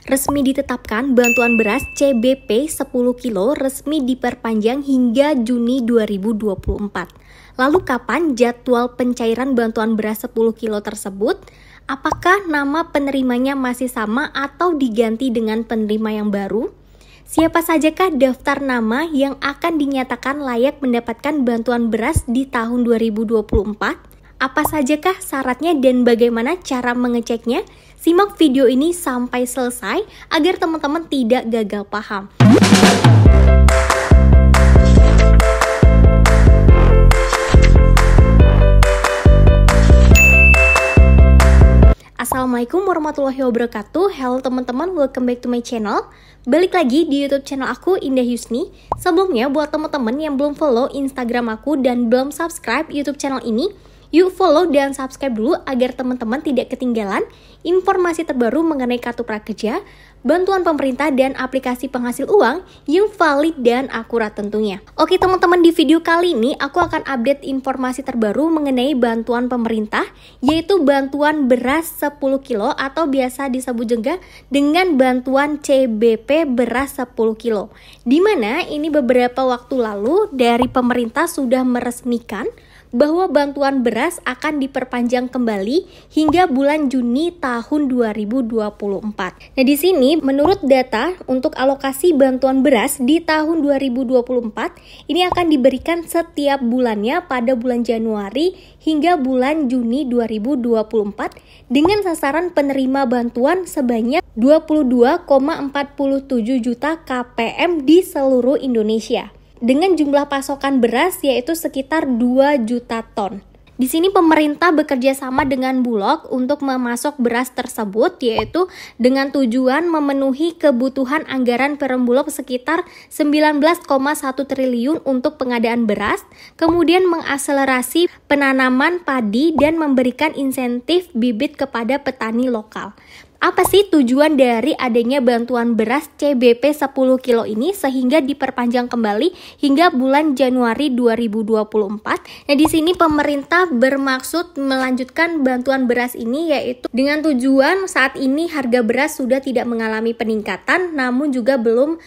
resmi ditetapkan bantuan beras CBP 10 kilo resmi diperpanjang hingga Juni 2024. Lalu kapan jadwal pencairan bantuan beras 10 kilo tersebut? Apakah nama penerimanya masih sama atau diganti dengan penerima yang baru? Siapa sajakah daftar nama yang akan dinyatakan layak mendapatkan bantuan beras di tahun 2024? Apa sajakah syaratnya dan bagaimana cara mengeceknya? Simak video ini sampai selesai agar teman-teman tidak gagal paham. Assalamualaikum warahmatullahi wabarakatuh. Halo teman-teman, welcome back to my channel. Balik lagi di YouTube channel aku, Indah Yusni. Sebelumnya buat teman-teman yang belum follow Instagram aku dan belum subscribe YouTube channel ini, yuk follow dan subscribe dulu agar teman-teman tidak ketinggalan informasi terbaru mengenai kartu prakerja, bantuan pemerintah, dan aplikasi penghasil uang yang valid dan akurat tentunya. Oke teman-teman, di video kali ini aku akan update informasi terbaru mengenai bantuan pemerintah, yaitu bantuan beras 10 kilo atau biasa disebut juga dengan bantuan CBP beras 10 kilo. Dimana ini beberapa waktu lalu dari pemerintah sudah meresmikan bahwa bantuan beras akan diperpanjang kembali hingga bulan Juni tahun 2024. Nah, di sini menurut data untuk alokasi bantuan beras di tahun 2024 ini akan diberikan setiap bulannya pada bulan Januari hingga bulan Juni 2024 dengan sasaran penerima bantuan sebanyak 22,47 juta KPM di seluruh Indonesia, dengan jumlah pasokan beras yaitu sekitar 2 juta ton. Di sini pemerintah bekerja sama dengan Bulog untuk memasok beras tersebut, yaitu dengan tujuan memenuhi kebutuhan anggaran Perumbulog sekitar 19,1 triliun untuk pengadaan beras, kemudian mengakselerasi penanaman padi dan memberikan insentif bibit kepada petani lokal. Apa sih tujuan dari adanya bantuan beras CBP 10 kilo ini sehingga diperpanjang kembali hingga bulan Januari 2024? Nah, di sini pemerintah bermaksud melanjutkan bantuan beras ini yaitu dengan tujuan saat ini harga beras sudah tidak mengalami peningkatan, namun juga belum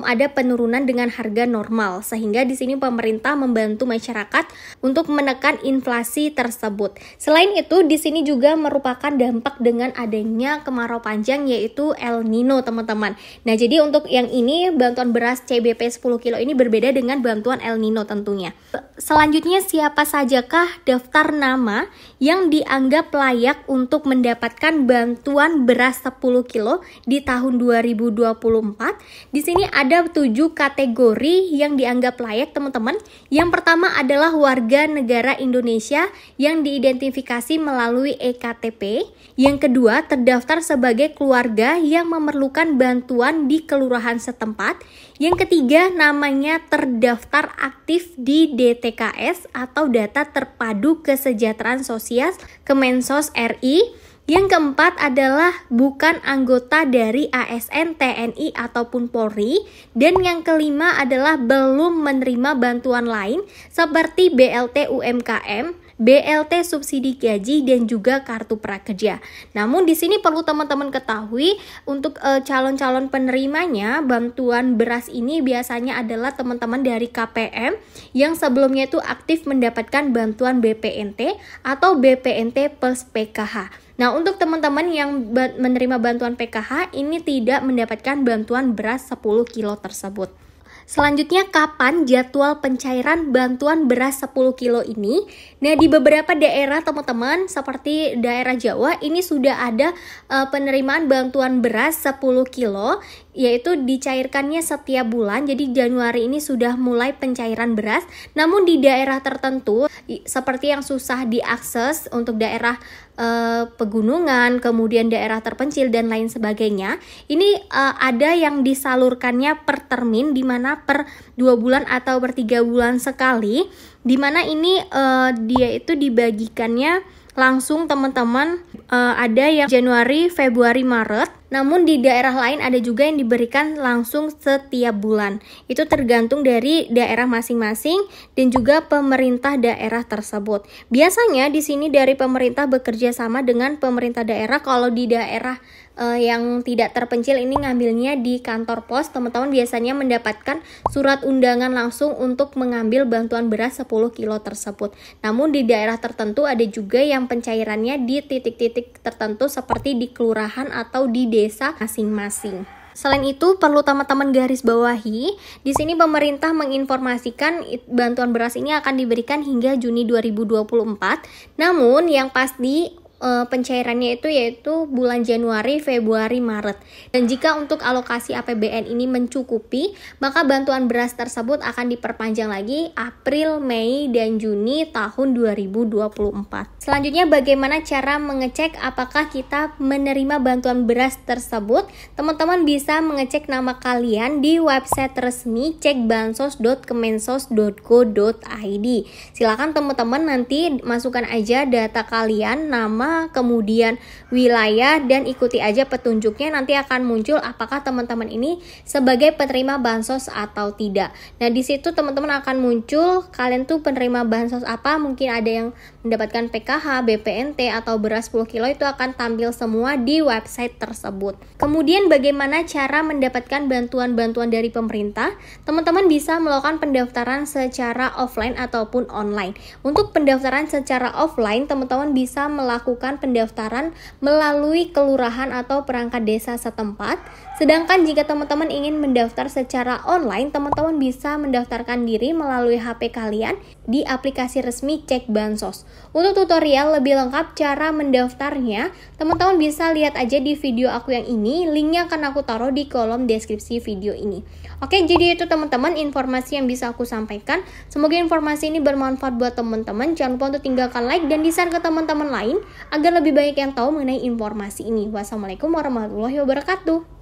ada penurunan dengan harga normal, sehingga di sini pemerintah membantu masyarakat untuk menekan inflasi tersebut. Selain itu, di sini juga merupakan dampak dengan adanya kemarau panjang yaitu El Nino, teman-teman. Nah, jadi untuk yang ini bantuan beras CBP 10 kilo ini berbeda dengan bantuan El Nino tentunya. Selanjutnya, siapa sajakah daftar nama yang dianggap layak untuk mendapatkan bantuan beras 10 kilo di tahun 2024? Di sini ada 7 kategori yang dianggap layak, teman-teman. Yang pertama adalah warga negara Indonesia yang diidentifikasi melalui EKTP. Yang kedua, terdaftar sebagai keluarga yang memerlukan bantuan di kelurahan setempat. Yang ketiga, namanya terdaftar aktif di DTKS atau Data Terpadu Kesejahteraan Sosial Kemensos RI. Yang keempat adalah bukan anggota dari ASN, TNI, ataupun Polri. Dan yang kelima adalah belum menerima bantuan lain seperti BLT UMKM, BLT subsidi gaji, dan juga kartu prakerja. Namun di sini perlu teman-teman ketahui untuk calon-calon penerimanya bantuan beras ini biasanya adalah teman-teman dari KPM yang sebelumnya itu aktif mendapatkan bantuan BPNT atau BPNT plus PKH. Nah, untuk teman-teman yang menerima bantuan PKH ini tidak mendapatkan bantuan beras 10 kilo tersebut. Selanjutnya, kapan jadwal pencairan bantuan beras 10 kilo ini? Nah, di beberapa daerah teman-teman seperti daerah Jawa ini sudah ada penerimaan bantuan beras 10 kilo yaitu dicairkannya setiap bulan. Jadi Januari ini sudah mulai pencairan beras. Namun di daerah tertentu seperti yang susah diakses untuk daerah pegunungan, kemudian daerah terpencil dan lain sebagainya, ini ada yang disalurkannya per termin, di mana per 2 bulan atau per 3 bulan sekali, di mana ini dia itu dibagikannya langsung teman-teman, ada yang Januari, Februari, Maret. Namun di daerah lain ada juga yang diberikan langsung setiap bulan. Itu tergantung dari daerah masing-masing dan juga pemerintah daerah tersebut. Biasanya di sini dari pemerintah bekerja sama dengan pemerintah daerah. Kalau di daerah yang tidak terpencil ini ngambilnya di kantor pos, teman-teman biasanya mendapatkan surat undangan langsung untuk mengambil bantuan beras 10 kilo tersebut. Namun di daerah tertentu ada juga yang pencairannya di titik-titik tertentu seperti di kelurahan atau di desa masing-masing. Selain itu, perlu teman-teman garis bawahi, di sini pemerintah menginformasikan bantuan beras ini akan diberikan hingga Juni 2024. Namun yang pasti pencairannya itu yaitu bulan Januari, Februari, Maret. Dan jika untuk alokasi APBN ini mencukupi, maka bantuan beras tersebut akan diperpanjang lagi April, Mei, dan Juni tahun 2024. Selanjutnya, bagaimana cara mengecek apakah kita menerima bantuan beras tersebut? Teman-teman bisa mengecek nama kalian di website resmi cekbansos.kemensos.go.id. Silakan teman-teman nanti masukkan aja data kalian, nama, kemudian wilayah, dan ikuti aja petunjuknya. Nanti akan muncul apakah teman-teman ini sebagai penerima bansos atau tidak. Nah, di situ teman-teman akan muncul kalian tuh penerima bansos apa. Mungkin ada yang mendapatkan PKH, BPNT, atau beras 10 kilo, itu akan tampil semua di website tersebut. Kemudian bagaimana cara mendapatkan bantuan-bantuan dari pemerintah? Teman-teman bisa melakukan pendaftaran secara offline ataupun online. Untuk pendaftaran secara offline, teman-teman bisa melakukan pendaftaran melalui kelurahan atau perangkat desa setempat. Sedangkan jika teman-teman ingin mendaftar secara online, teman-teman bisa mendaftarkan diri melalui HP kalian di aplikasi resmi Cek Bansos. Untuk tutorial lebih lengkap cara mendaftarnya, teman-teman bisa lihat aja di video aku yang ini. Linknya akan aku taruh di kolom deskripsi video ini. Oke, jadi itu teman-teman informasi yang bisa aku sampaikan. Semoga informasi ini bermanfaat buat teman-teman. Jangan lupa untuk tinggalkan like dan di-share ke teman-teman lain agar lebih banyak yang tahu mengenai informasi ini. Wassalamualaikum warahmatullahi wabarakatuh.